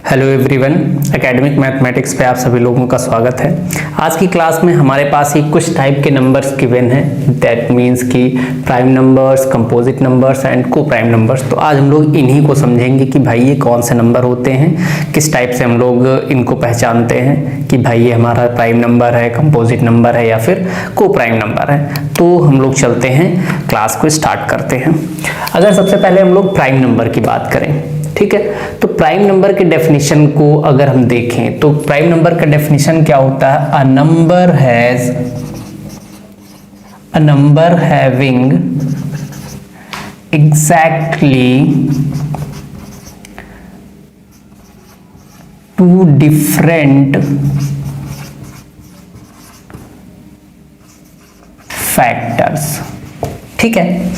Hello everyone, academic mathematics पे आप सभी लोगों का स्वागत है। आज की क्लास में हमारे पास ही कुछ टाइप के नंबर्स गिवन हैं, दैट मीन्स कि prime numbers, composite numbers and को प्राइम नंबर्स। तो आज हम लोग इन्हीं को समझेंगे कि भाई ये कौन से नंबर होते हैं, किस टाइप से हम लोग इनको पहचानते हैं कि भाई ये हमारा प्राइम नंबर है, कंपोजिट नंबर है या फिर को प्राइम नंबर है। तो हम लोग चलते हैं, क्लास को स्टार्ट करते हैं। अगर सबसे पहले हम लोग प्राइम नंबर की बात करें, ठीक है, तो प्राइम नंबर के डेफिनेशन को अगर हम देखें तो प्राइम नंबर का डेफिनेशन क्या होता है? A number having exactly two different factors. ठीक है,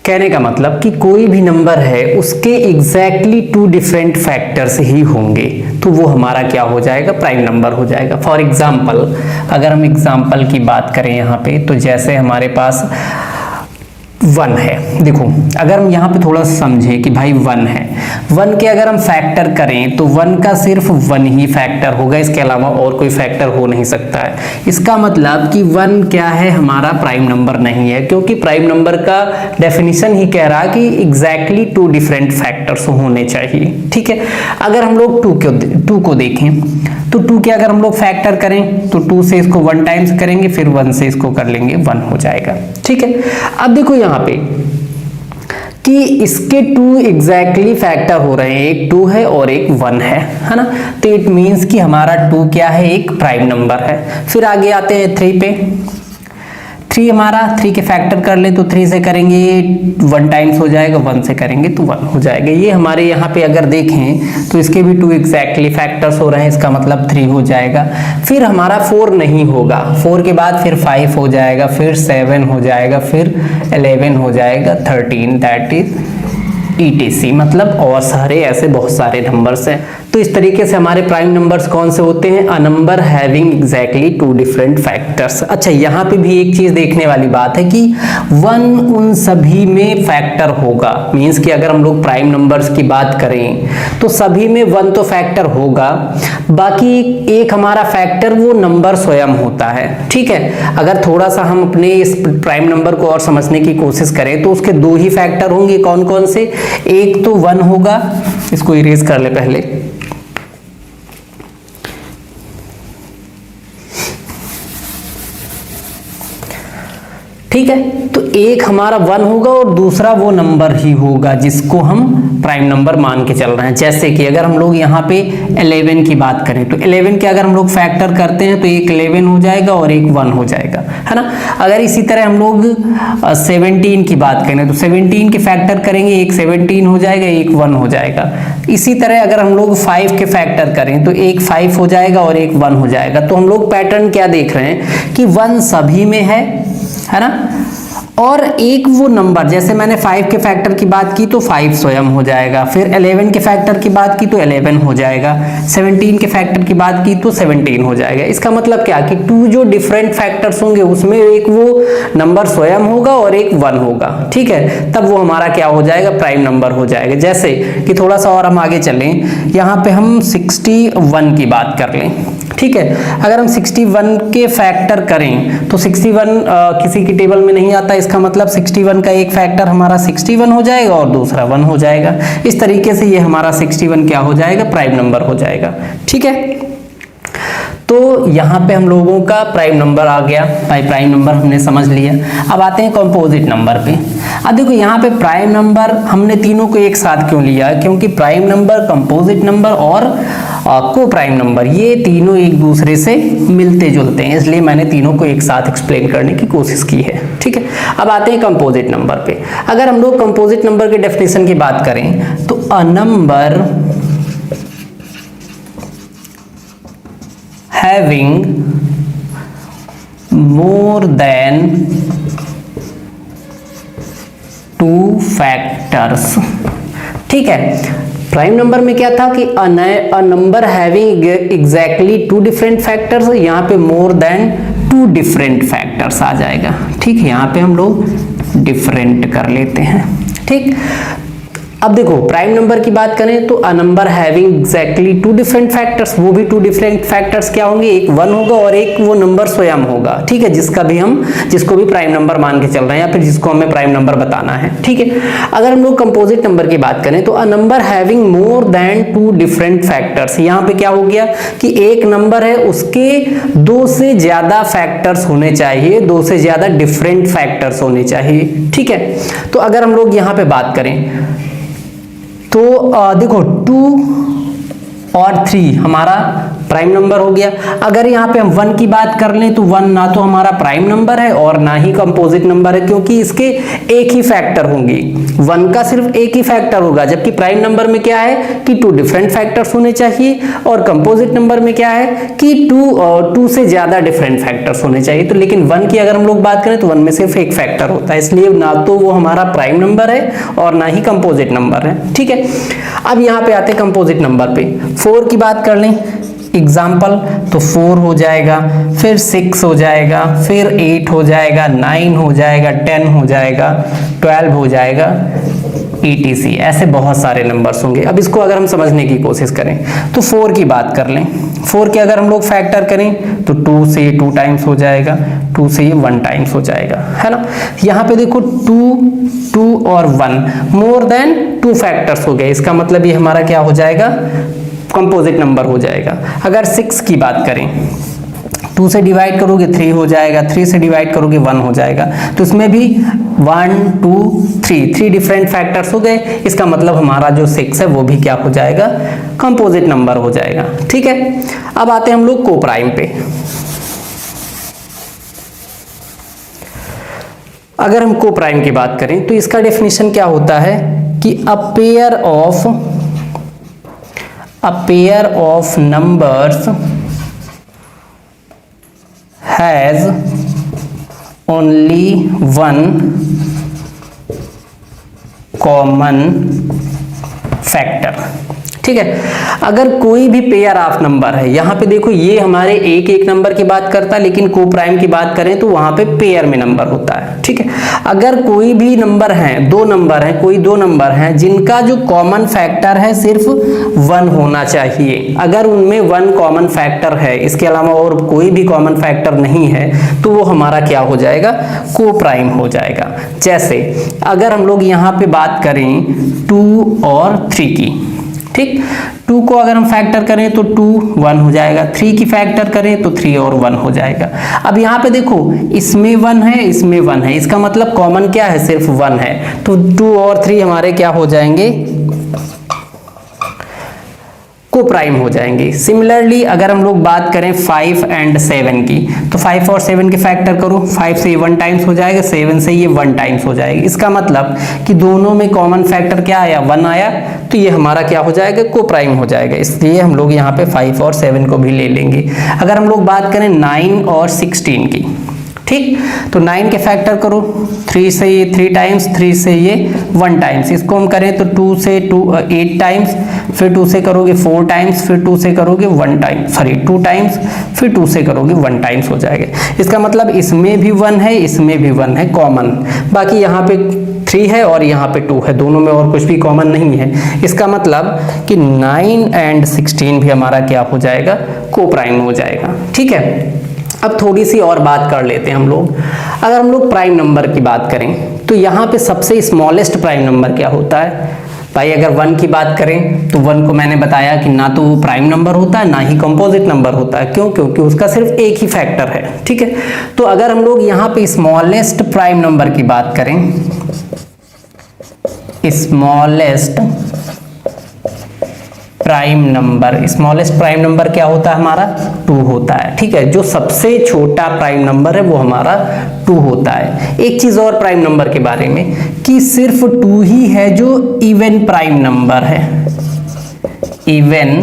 कहने का मतलब कि कोई भी नंबर है उसके एग्जैक्टली टू डिफरेंट फैक्टर्स ही होंगे तो वो हमारा क्या हो जाएगा? प्राइम नंबर हो जाएगा। फॉर एग्जांपल, अगर हम एग्जांपल की बात करें यहाँ पे, तो जैसे हमारे पास 1 है। देखो, अगर हम यहाँ पे थोड़ा समझें कि भाई 1 है, 1 के अगर हम फैक्टर करें तो 1 का सिर्फ 1 ही फैक्टर होगा, इसके अलावा और कोई फैक्टर हो नहीं सकता है। इसका मतलब कि 1 क्या है? हमारा प्राइम नंबर नहीं है, क्योंकि प्राइम नंबर का डेफिनेशन ही कह रहा है कि एग्जैक्टली 2 डिफरेंट फैक्टर्स होने चाहिए। ठीक है, अगर हम लोग 2 को देखें तो 2 के अगर हम लोग फैक्टर करें तो 2 से इसको 1 टाइम्स करेंगे, फिर 1 से इसको कर लेंगे, 1 हो जाएगा। ठीक है, अब देखो यहाँ पे कि इसके 2 एग्जैक्टली फैक्टर हो रहे हैं, एक 2 है और एक 1 है ना। तो इट मींस कि हमारा 2 क्या है? एक प्राइम नंबर है। फिर आगे आते हैं 3 पे। 3 हमारा 3 के फैक्टर कर ले तो 3 से करेंगे 1 टाइम्स हो जाएगा, 1 से करेंगे तो 1 हो जाएगा। ये हमारे यहाँ पे अगर देखें तो इसके भी 2 एग्जैक्टली फैक्टर्स हो रहे हैं, इसका मतलब 3 हो जाएगा। फिर हमारा 4 नहीं होगा, 4 के बाद फिर 5 हो जाएगा, फिर 7 हो जाएगा, फिर 11 हो जाएगा, 13, दैट इज ETC, मतलब और सारे ऐसे बहुत सारे नंबर्स हैं। तो इस तरीके से हमारे प्राइम नंबर्स कौन से होते हैं? अ number having exactly 2 different factors. अच्छा, यहाँ पे भी एक चीज देखने वाली बात है कि 1 उन सभी में फैक्टर होगा। मींस कि अगर हम लोग प्राइम नंबर्स की बात करें तो सभी में 1 तो फैक्टर होगा, बाकी एक हमारा फैक्टर वो नंबर स्वयं होता है। ठीक है, अगर थोड़ा सा हम अपने इस प्राइम नंबर को और समझने की कोशिश करें तो उसके 2 ही फैक्टर होंगे। कौन कौन से? एक तो 1 होगा, इसको इरेज कर ले पहले। ठीक है, तो एक हमारा 1 होगा और दूसरा वो नंबर ही होगा जिसको हम प्राइम नंबर मान के चल रहे हैं। जैसे कि अगर हम लोग यहाँ पे 11 की बात करें तो 11 के अगर हम लोग फैक्टर करते हैं तो एक 11 हो जाएगा और एक 1 हो जाएगा, है ना। अगर इसी तरह हम लोग 17 की बात करें तो 17 के फैक्टर करेंगे, एक 17 हो जाएगा, एक 1 हो जाएगा। इसी तरह अगर हम लोग 5 के फैक्टर करें तो एक 5 हो जाएगा और एक 1 हो जाएगा। तो हम लोग पैटर्न क्या देख रहे हैं कि 1 सभी में है ना, और एक वो नंबर, जैसे मैंने 5 के फैक्टर की बात की तो 5 स्वयं हो जाएगा, फिर 11 के फैक्टर की बात की तो 11 हो जाएगा, 17 के फैक्टर की बात की तो 17 हो जाएगा। इसका मतलब क्या कि 2 जो डिफरेंट फैक्टर्स होंगे उसमें एक वो नंबर स्वयं होगा और एक 1 होगा। ठीक है, तब वो हमारा क्या हो जाएगा? प्राइम नंबर हो जाएगा। जैसे कि थोड़ा सा और हम आगे चलें, यहाँ पे हम 61 की बात कर लें। ठीक है, अगर हम 61 के फैक्टर करें तो 61 किसी की टेबल में नहीं आता, इसका मतलब 61 का एक फैक्टर हमारा 61 हो जाएगा और दूसरा 1 हो जाएगा। इस तरीके से ये हमारा 61 क्या हो जाएगा? प्राइम नंबर हो जाएगा। ठीक है, तो यहाँ पे हम लोगों का प्राइम नंबर आ गया, प्राइम नंबर हमने समझ लिया। अब आते हैं कंपोजिट नंबर पे। अब देखो यहाँ पे प्राइम नंबर हमने तीनों को एक साथ क्यों लिया? क्योंकि प्राइम नंबर, कंपोजिट नंबर और को प्राइम नंबर, ये तीनों एक दूसरे से मिलते जुलते हैं, इसलिए मैंने तीनों को एक साथ एक्सप्लेन करने की कोशिश की है। ठीक है, अब आते हैं कंपोजिट नंबर पे। अगर हम लोग कंपोजिट नंबर के डेफिनेशन की बात करें तो a number having more than 2 factors। ठीक है, प्राइम नंबर में क्या था कि अ number having exactly 2 different factors, यहाँ पे मोर देन 2 डिफरेंट फैक्टर्स आ जाएगा। ठीक है, यहाँ पे हम लोग डिफरेंट कर लेते हैं। ठीक, अब देखो प्राइम नंबर की बात करें तो a number having exactly two different factors, वो भी टू डिफरेंट फैक्टर्स क्या होंगे, एक 1 होगा और एक वो नंबर स्वयं होगा, ठीक है, जिसको भी प्राइम नंबर मान के चल रहे हैं या फिर जिसको हमें प्राइम नंबर बताना है, ठीक है। अगर हम लोग कंपोजिट नंबर की बात करें तो a number having more than two different factors, यहाँ पे क्या हो गया कि एक नंबर है उसके 2 से ज्यादा फैक्टर्स होने चाहिए, 2 से ज्यादा डिफरेंट फैक्टर्स होने चाहिए, ठीक है। तो अगर हम लोग यहाँ पे बात करें तो देखो 2 और 3 हमारा प्राइम नंबर हो गया। अगर यहाँ पे हम 1 की बात कर लें तो 1 ना तो हमारा प्राइम नंबर है और ना ही कंपोजिट नंबर है, क्योंकि इसके एक ही फैक्टर होंगे, 1 का सिर्फ एक ही फैक्टर होगा, जबकि प्राइम नंबर में क्या है कि 2 डिफरेंट फैक्टर्स होने चाहिए और कंपोजिट नंबर में क्या है कि 2 से ज्यादा डिफरेंट फैक्टर्स होने चाहिए। तो लेकिन 1 की अगर हम लोग बात करें तो 1 में सिर्फ एक फैक्टर होता है, इसलिए ना तो वो हमारा प्राइम नंबर है और ना ही कंपोजिट नंबर है, ठीक है। अब यहाँ पे आते हैं कंपोजिट नंबर पे। 4 की बात कर लें एग्जाम्पल तो 4 हो जाएगा, फिर 6 हो जाएगा, फिर 8 हो जाएगा, 9 हो जाएगा, 10 हो जाएगा, 12 हो जाएगा, etc। ऐसे बहुत सारे नंबर्स होंगे। अब इसको अगर हम समझने की कोशिश करें तो 4 की बात कर लें, 4 के अगर हम लोग फैक्टर करें तो 2 से 2 टाइम्स हो जाएगा, 2 से 1 टाइम्स हो जाएगा, है ना। यहाँ पे देखो 2 और 1 मोर देन 2 फैक्टर्स हो गए, इसका मतलब ये हमारा क्या हो जाएगा, कंपोजिट नंबर हो जाएगा। अगर 6 की बात करें 2 से डिवाइड करोगे 3 हो जाएगा, 3 से डिवाइड करोगे 1 हो जाएगा, तो इसमें भी 1 2 3 डिफरेंट फैक्टर्स हो गए, इसका मतलब हमारा जो 6 है वो भी क्या हो जाएगा, कंपोजिट नंबर हो जाएगा, ठीक है। अब आते हैं हम लोग को प्राइम पे। अगर हम को प्राइम की बात करें तो इसका डेफिनेशन क्या होता है कि a pair of numbers has only one common factor, ठीक है। अगर कोई भी पेयर ऑफ नंबर है, यहां पे देखो ये हमारे एक एक नंबर की बात करता है, लेकिन को प्राइम की बात करें तो वहां पे पेयर में नंबर होता है, ठीक है। अगर कोई भी नंबर है, 2 नंबर है, कोई 2 नंबर है जिनका जो कॉमन फैक्टर है सिर्फ 1 होना चाहिए, अगर उनमें 1 कॉमन फैक्टर है, इसके अलावा और कोई भी कॉमन फैक्टर नहीं है, तो वो हमारा क्या हो जाएगा, को प्राइम हो जाएगा। जैसे अगर हम लोग यहाँ पे बात करें 2 और 3 की, ठीक, 2 को अगर हम फैक्टर करें तो 2 1 हो जाएगा, 3 की फैक्टर करें तो 3 और 1 हो जाएगा। अब यहाँ पे देखो इसमें 1 है, इसमें 1 है, इसका मतलब कॉमन क्या है, सिर्फ 1 है, तो 2 और 3 हमारे क्या हो जाएंगे, को प्राइम हो जाएंगे। सिमिलरली अगर हम लोग बात करें 5 एंड 7 की, तो 5 और 7 के फैक्टर करो, 5 से ये 1 टाइम्स हो जाएगा, 7 से ये 1 टाइम्स हो जाएगा, इसका मतलब कि दोनों में कॉमन फैक्टर क्या आया, 1 आया, तो ये हमारा क्या हो जाएगा, को प्राइम हो जाएगा। इसलिए हम लोग यहाँ पे 5 और 7 को भी ले लेंगे। अगर हम लोग बात करें 9 और 16 की, ठीक, तो 9 के फैक्टर करो, 3 से ये 3 टाइम्स, 3 से ये 1 टाइम्स, इसको हम करें तो 2 से 8 टाइम्स, फिर 2 से करोगे 4 टाइम्स, फिर 2 से करोगे 1 टाइम, सॉरी 2 टाइम्स, फिर 2 से करोगे 1 टाइम्स हो जाएगा। इसका मतलब इसमें भी 1 है, इसमें भी 1 है कॉमन, बाकी यहाँ पे 3 है और यहाँ पे 2 है, दोनों में और कुछ भी कॉमन नहीं है। इसका मतलब कि 9 एंड 16 भी हमारा क्या हो जाएगा, को प्राइम हो जाएगा, ठीक है। अब थोड़ी सी और बात कर लेते हैं हम लोग। अगर हम लोग प्राइम नंबर की बात करें तो यहाँ पे सबसे स्मॉलेस्ट प्राइम नंबर क्या होता है भाई। अगर 1 की बात करें तो 1 को मैंने बताया कि ना तो वो प्राइम नंबर होता है ना ही कंपोजिट नंबर होता है, क्यों, क्योंकि उसका सिर्फ एक ही फैक्टर है, ठीक है। तो अगर हम लोग यहाँ पे स्मॉलेस्ट प्राइम नंबर की बात करें, स्मॉलेस्ट प्राइम नंबर क्या होता है हमारा, 2 होता है, ठीक है। जो सबसे छोटा प्राइम नंबर है वो हमारा 2 होता है। एक चीज और प्राइम नंबर के बारे में कि सिर्फ 2 ही है जो इवन प्राइम नंबर है। इवन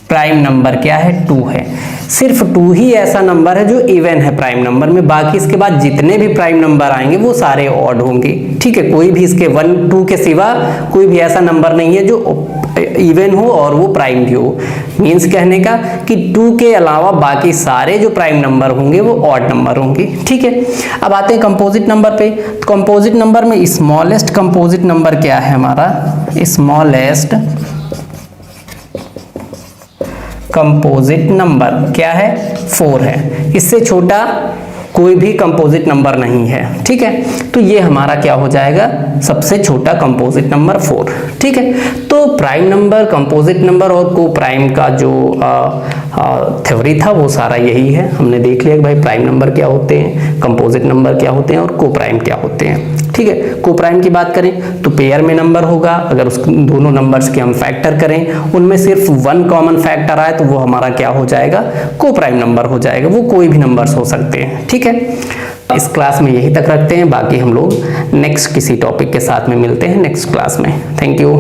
प्राइम नंबर क्या है, 2 है। सिर्फ 2 ही ऐसा नंबर है जो इवन है प्राइम नंबर में, बाकी इसके बाद जितने भी प्राइम नंबर आएंगे वो सारे ऑड होंगे, ठीक है। कोई भी इसके 1 2 के सिवा कोई भी ऐसा नंबर नहीं है जो इवन हो और वो प्राइम भी हो। मीन्स कहने का कि 2 के अलावा बाकी सारे जो प्राइम नंबर होंगे वो ऑड नंबर होंगे। ठीक है, अब आते हैं कंपोजिट नंबर पे। तो कंपोजिट नंबर में स्मॉलेस्ट कंपोजिट नंबर क्या है हमारा? स्मॉलेस्ट कंपोजिट नंबर क्या है? 4 है। इससे छोटा कोई भी कंपोजिट नंबर नहीं है। ठीक है, तो ये हमारा क्या हो जाएगा? सबसे छोटा कंपोजिट नंबर 4। ठीक है, तो प्राइम नंबर, कंपोजिट नंबर और को प्राइम का जो थ्योरी था वो सारा यही है। हमने देख लिया कि भाई प्राइम नंबर क्या होते हैं, कंपोजिट नंबर क्या होते हैं और को प्राइम क्या होते हैं। ठीक है, को प्राइम की बात करें तो पेयर में नंबर होगा, अगर उस दोनों नंबर्स के हम फैक्टर करें उनमें सिर्फ 1 कॉमन फैक्टर आए तो वो हमारा क्या हो जाएगा? को प्राइम नंबर हो जाएगा। वो कोई भी नंबर्स हो सकते हैं। ठीक है, इस क्लास में यही तक रखते हैं, बाकी हम लोग नेक्स्ट किसी टॉपिक के साथ में मिलते हैं नेक्स्ट क्लास में। Thank you.